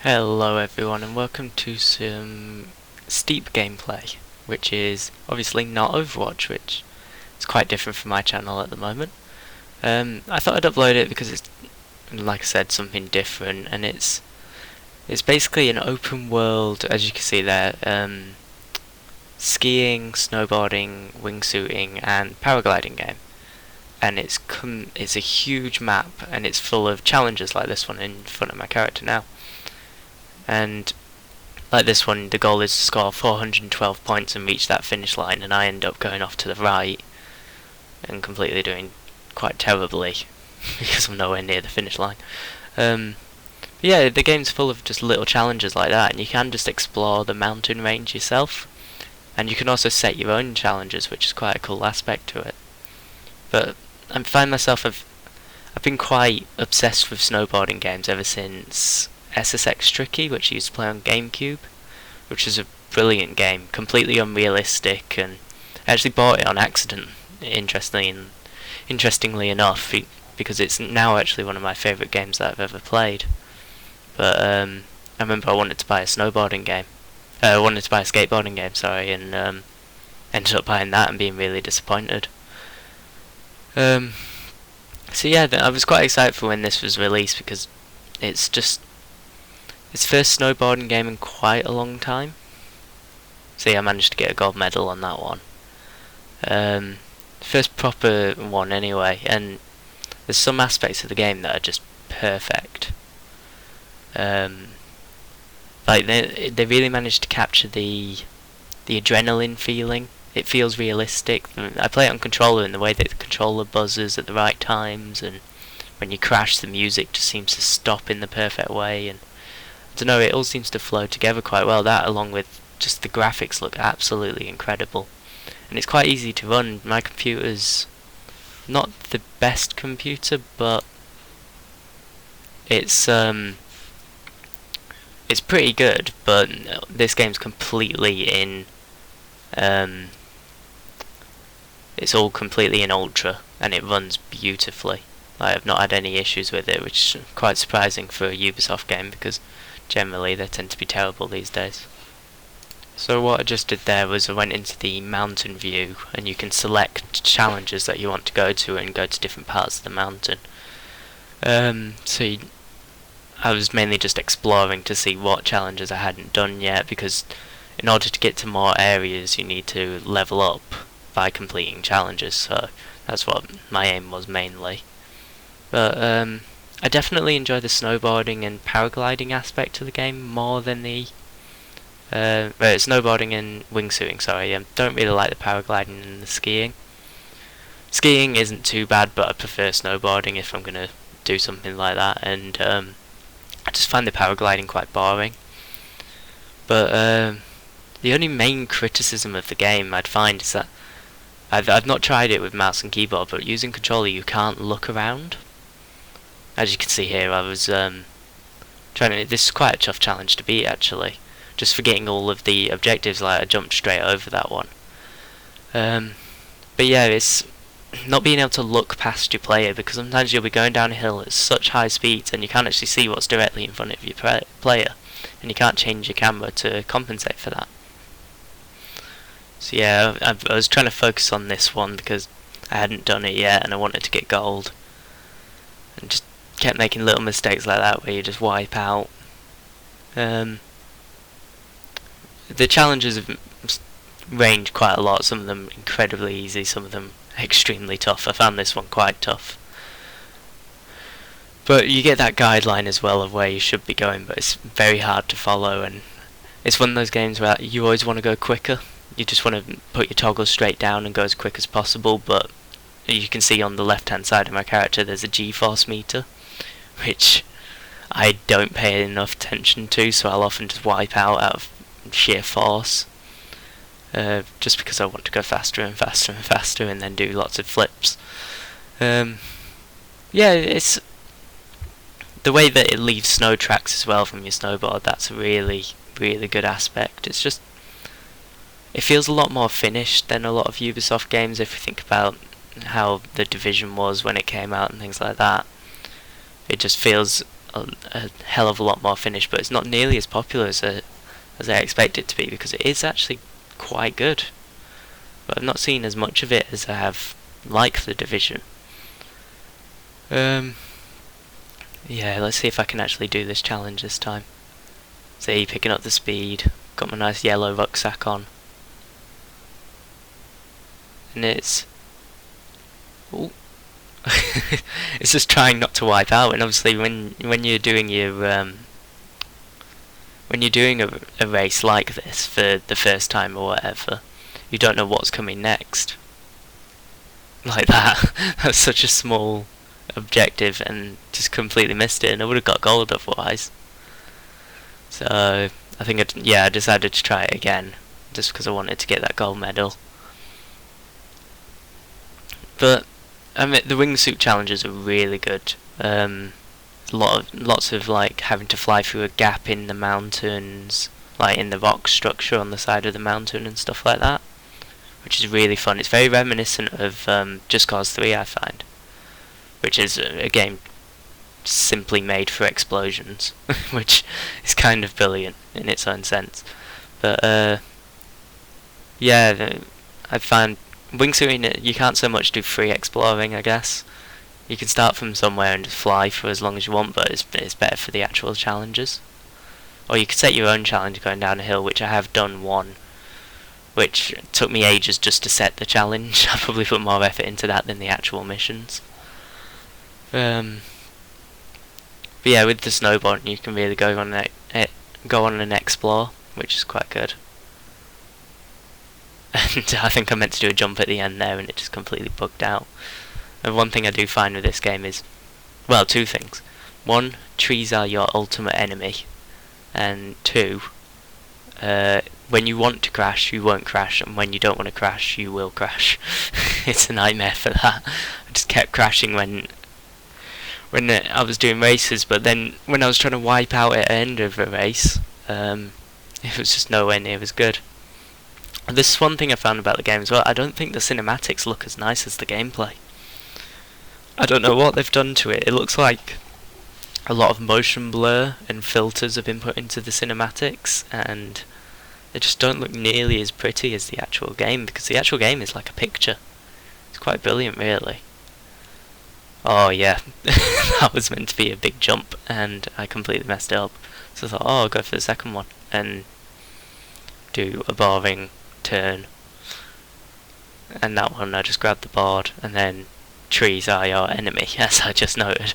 Hello everyone and welcome to some Steep gameplay, which is obviously not Overwatch, which is quite different from my channel at the moment. I thought I'd upload it because it's, like I said, something different, and it's basically an open world, as you can see there, skiing, snowboarding, wingsuiting, and paragliding game. And it's a huge map, and it's full of challenges like this one in front of my character now. And like this one, the goal is to score 412 points and reach that finish line, and I end up going off to the right and completely doing quite terribly because I'm nowhere near the finish line. But yeah, the game's full of just little challenges like that, and you can just explore the mountain range yourself, and you can also set your own challenges, which is quite a cool aspect to it. But I find myself I've been quite obsessed with snowboarding games ever since SSX Tricky, which I used to play on GameCube, which is a brilliant game, completely unrealistic, and I actually bought it on accident, interestingly enough, because it's now actually one of my favourite games that I've ever played. But I remember I wanted to buy a snowboarding game. I wanted to buy a skateboarding game, sorry, and ended up buying that and being really disappointed. So yeah, I was quite excited for when this was released because it's just its first snowboarding game in quite a long time. So yeah, I managed to get a gold medal on that one. First proper one anyway, and there's some aspects of the game that are just perfect. Like they really managed to capture the adrenaline feeling. It feels realistic. I play it on controller, and the way that the controller buzzes at the right times, and when you crash, the music just seems to stop in the perfect way, and I don't know, it all seems to flow together quite well. That, along with just the graphics, look absolutely incredible, and it's quite easy to run. My computer's not the best computer, but it's pretty good. But this game's completely in it's all completely in ultra, and it runs beautifully. I've not had any issues with it, which is quite surprising for a Ubisoft game because generally they tend to be terrible these days. So what I just did there was I went into the mountain view, and you can select challenges that you want to go to and go to different parts of the mountain. I was mainly just exploring to see what challenges I hadn't done yet, because in order to get to more areas you need to level up by completing challenges, so that's what my aim was mainly. But I definitely enjoy the snowboarding and paragliding aspect of the game more than the snowboarding and wingsuiting. Sorry, I don't really like the paragliding and the skiing. Skiing isn't too bad, but I prefer snowboarding if I'm gonna do something like that. And I just find the paragliding quite boring. But the only main criticism of the game I'd find is that I've not tried it with mouse and keyboard, but using controller you can't look around. As you can see here, I was this is quite a tough challenge to beat actually. Just forgetting all of the objectives, like I jumped straight over that one. But yeah, it's not being able to look past your player, because sometimes you'll be going down a hill at such high speeds and you can't actually see what's directly in front of your player, and you can't change your camera to compensate for that. So yeah, I was trying to focus on this one because I hadn't done it yet and I wanted to get gold, and just kept making little mistakes like that where you just wipe out. The challenges have ranged quite a lot, some of them incredibly easy, some of them extremely tough. I found this one quite tough. But you get that guideline as well of where you should be going, but it's very hard to follow, and it's one of those games where you always want to go quicker. You just want to put your toggles straight down and go as quick as possible, but you can see on the left hand side of my character there's a G-force meter, which I don't pay enough attention to, so I'll often just wipe out of sheer force, just because I want to go faster and faster and faster and then do lots of flips. Yeah, it's the way that it leaves snow tracks as well from your snowboard. That's a really, really good aspect. It's just, it feels a lot more finished than a lot of Ubisoft games if you think about how The Division was when it came out and things like that. It just feels a hell of a lot more finished, but it's not nearly as popular as I expect it to be, because it is actually quite good. But I've not seen as much of it as I have like The Division. Yeah, let's see if I can actually do this challenge this time. See, picking up the speed, got my nice yellow rucksack on. And it's... Ooh. It's just trying not to wipe out, and obviously when you're doing your when you're doing a race like this for the first time or whatever, you don't know what's coming next. Like that. That's such a small objective, and just completely missed it, and I would have got gold otherwise. So I think I decided to try it again, just because I wanted to get that gold medal. But I mean, the wingsuit challenges are really good. Lots of like having to fly through a gap in the mountains, like in the rock structure on the side of the mountain and stuff like that, which is really fun. It's very reminiscent of Just Cause 3, I find, which is a game simply made for explosions, which is kind of brilliant in its own sense. But yeah, I find wingsuiting, you can't so much do free exploring, I guess. You can start from somewhere and just fly for as long as you want, but it's better for the actual challenges. Or you could set your own challenge going down a hill, which I have done one, which took me ages just to set the challenge. I probably put more effort into that than the actual missions. But yeah, with the snowboarding you can really go on and explore, which is quite good. And I think I meant to do a jump at the end there, and it just completely bugged out. And one thing I do find with this game is, well, two things. One, trees are your ultimate enemy. And two, when you want to crash, you won't crash, and when you don't want to crash, you will crash. It's a nightmare for that. I just kept crashing when I was doing races, but then when I was trying to wipe out at the end of a race, it was just nowhere near as good. This is one thing I found about the game as well. I don't think the cinematics look as nice as the gameplay. I don't know what they've done to it. It looks like a lot of motion blur and filters have been put into the cinematics, and they just don't look nearly as pretty as the actual game, because the actual game is like a picture. It's quite brilliant, really. Oh yeah, that was meant to be a big jump, and I completely messed it up. So I thought, oh, I'll go for the second one, and do a boring turn. And that one, I just grabbed the board, and then trees are your enemy, as I just noted.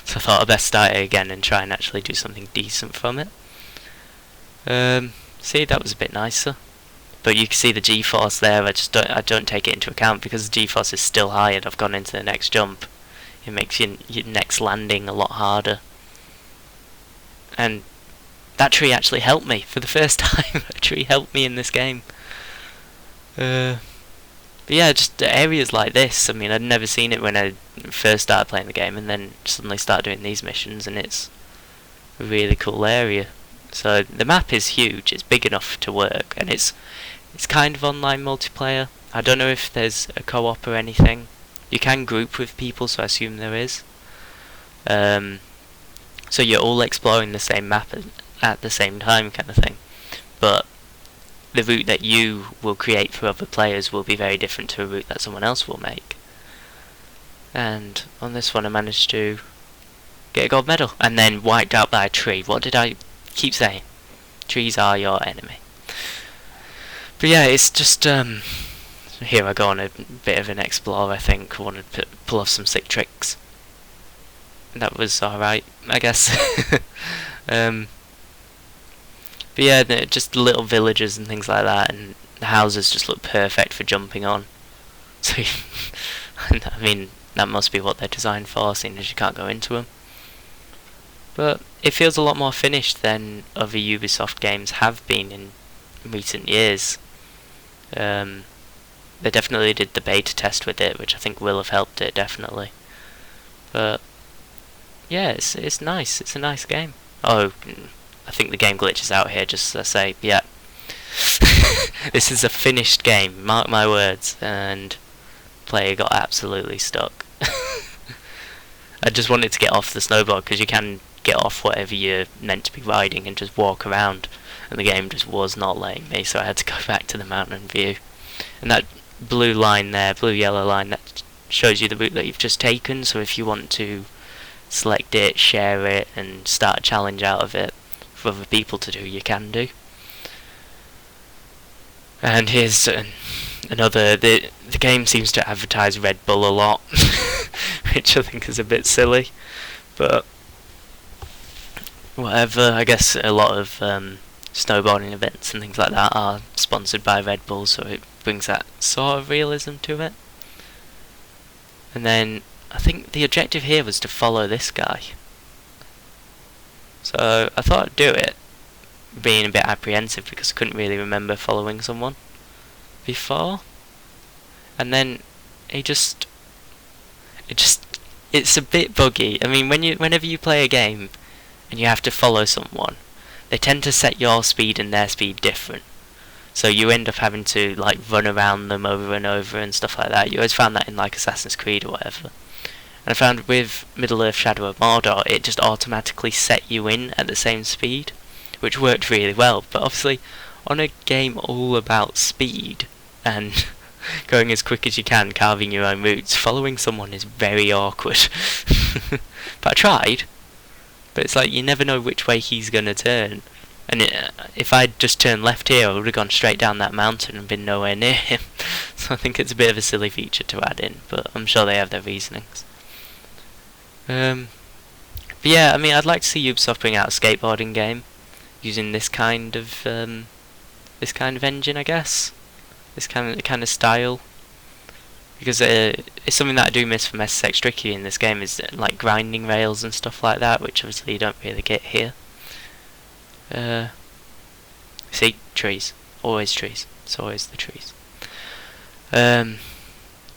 So I thought I'd best start it again and try and actually do something decent from it. See, that was a bit nicer. But you can see the G-force there. I don't take it into account because the G-force is still high and I've gone into the next jump. It makes your next landing a lot harder. And that tree actually helped me for the first time. A tree helped me in this game. But yeah, just areas like this. I mean, I'd never seen it when I first started playing the game, and then suddenly start doing these missions, and it's a really cool area. So the map is huge. It's big enough to work, and it's kind of online multiplayer. I don't know if there's a co-op or anything. You can group with people, so I assume there is. So you're all exploring the same map at the same time, kind of thing. But the route that you will create for other players will be very different to a route that someone else will make. And on this one I managed to get a gold medal, and then wiped out by a tree. What did I keep saying? Trees are your enemy. But yeah, it's just here I go on a bit of an explore. I think I wanted to pull off some sick tricks. That was alright, I guess. But yeah, just little villages and things like that, and the houses just look perfect for jumping on. So, I mean, that must be what they're designed for, seeing as you can't go into them. But it feels a lot more finished than other Ubisoft games have been in recent years. They definitely did the beta test with it, which I think will have helped it, definitely. But yeah, it's nice. It's a nice game. Oh, I think the game glitches out here, just to say, yeah. This is a finished game, mark my words, and player got absolutely stuck. I just wanted to get off the snowboard because you can get off whatever you're meant to be riding and just walk around, and the game just was not letting me, so I had to go back to the mountain view. And that blue line there, blue yellow line, that shows you the route that you've just taken, so if you want to select it, share it, and start a challenge out of it for other people to do, you can do. And here's another, the game seems to advertise Red Bull a lot, which I think is a bit silly, but whatever. I guess a lot of snowboarding events and things like that are sponsored by Red Bull, so it brings that sort of realism to it. And then I think the objective here was to follow this guy, so I thought I'd do it, being a bit apprehensive because I couldn't really remember following someone before. And then it's a bit buggy. I mean, whenever you play a game and you have to follow someone, they tend to set your speed and their speed different, so you end up having to like run around them over and over and stuff like that. You always found that in like Assassin's Creed or whatever. And I found with Middle-earth Shadow of Mordor, it just automatically set you in at the same speed, which worked really well. But obviously, on a game all about speed and going as quick as you can, carving your own routes, following someone is very awkward. But I tried, but it's like you never know which way he's going to turn. And if I'd just turned left here, I would have gone straight down that mountain and been nowhere near him. So I think it's a bit of a silly feature to add in, but I'm sure they have their reasonings. But yeah, I mean, I'd like to see Ubisoft bring out a skateboarding game using this kind of engine, I guess, this kind of style, because it's something that I do miss from SSX Tricky in this game is like grinding rails and stuff like that, which obviously you don't really get here. See, trees, always trees. It's always the trees. But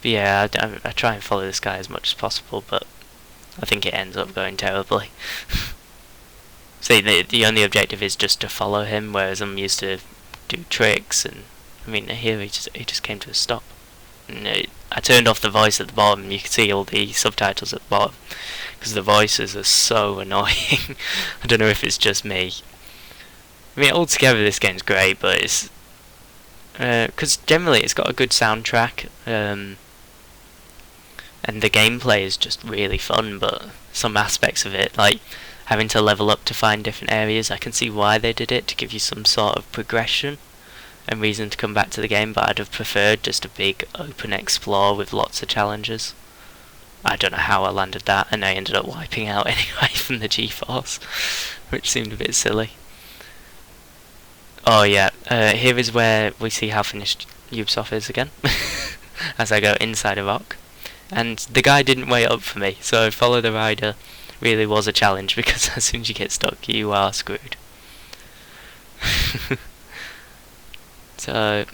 yeah, I try and follow this guy as much as possible, but I think it ends up going terribly. See, the only objective is just to follow him, whereas I'm used to do tricks, and I mean here he just came to a stop. And I turned off the voice at the bottom. You can see all the subtitles at the bottom because the voices are so annoying. I don't know if it's just me. I mean, altogether this game's great, but it's because generally it's got a good soundtrack, and the gameplay is just really fun, but some aspects of it, like having to level up to find different areas, I can see why they did it, to give you some sort of progression and reason to come back to the game, but I'd have preferred just a big open explore with lots of challenges. I don't know how I landed that, and I ended up wiping out anyway from the G-Force, which seemed a bit silly. Oh yeah, here is where we see how finished Ubisoft is again, as I go inside a rock. And the guy didn't wait up for me, so follow the rider really was a challenge, because as soon as you get stuck, you are screwed. So,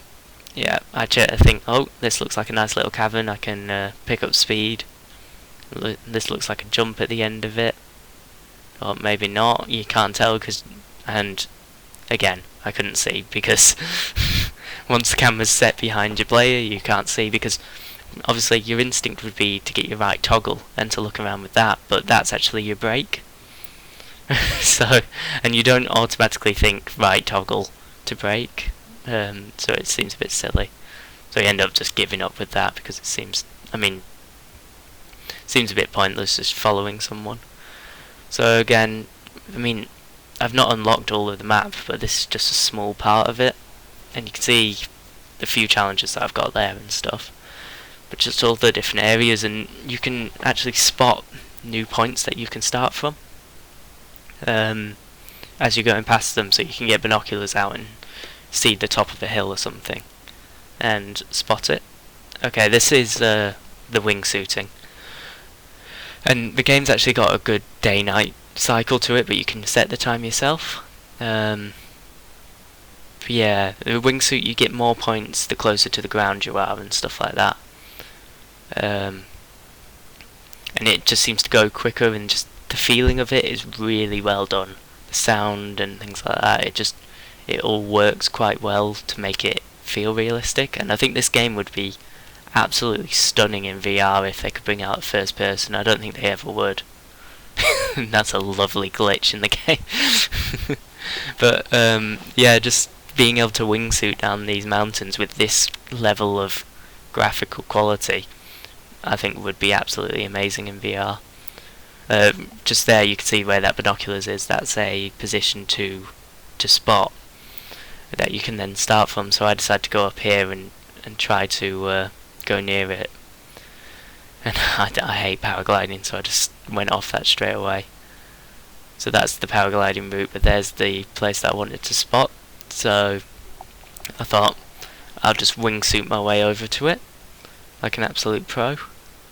yeah, I think, oh, this looks like a nice little cavern, I can pick up speed. This looks like a jump at the end of it. Or maybe not, you can't tell, and again, I couldn't see, because once the camera's set behind your player, you can't see, because obviously your instinct would be to get your right toggle and to look around with that, but that's actually your brake. So, and you don't automatically think right toggle to brake, so it seems a bit silly. So you end up just giving up with that, because it seems a bit pointless just following someone. So again, I mean, I've not unlocked all of the map, but this is just a small part of it, and you can see the few challenges that I've got there and stuff, but just all the different areas, and you can actually spot new points that you can start from as you're going past them, so you can get binoculars out and see the top of a hill or something and spot it. Okay, this is the wingsuiting, and the game's actually got a good day-night cycle to it, but you can set the time yourself. But yeah, the wingsuit, you get more points the closer to the ground you are and stuff like that. And it just seems to go quicker, and just the feeling of it is really well done. The sound and things like that, it all works quite well to make it feel realistic, and I think this game would be absolutely stunning in VR if they could bring out a first person. I don't think they ever would. That's a lovely glitch in the game. But yeah, just being able to wingsuit down these mountains with this level of graphical quality, I think would be absolutely amazing in VR. Just there, you can see where that binoculars is. That's a position to spot that you can then start from. So I decided to go up here and try to go near it. And I hate paragliding, so I just went off that straight away. So that's the paragliding route, but there's the place that I wanted to spot. So I thought I'll just wingsuit my way over to it like an absolute pro,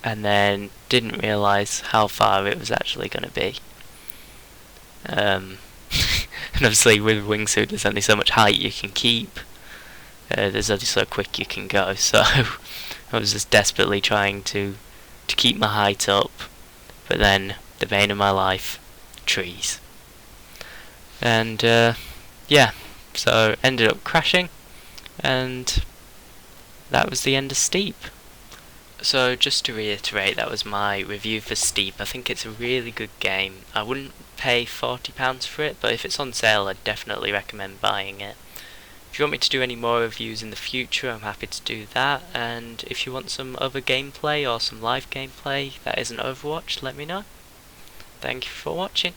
and then didn't realise how far it was actually going to be. And obviously with wingsuit there's only so much height you can keep. There's only so quick you can go, so I was just desperately trying to keep my height up, but then the bane of my life, trees. And yeah, so ended up crashing, and that was the end of Steep. So just to reiterate, that was my review for Steep. I think it's a really good game. I wouldn't pay £40 for it, but if it's on sale I'd definitely recommend buying it. If you want me to do any more reviews in the future, I'm happy to do that, and if you want some other gameplay or some live gameplay that isn't Overwatch, let me know. Thank you for watching.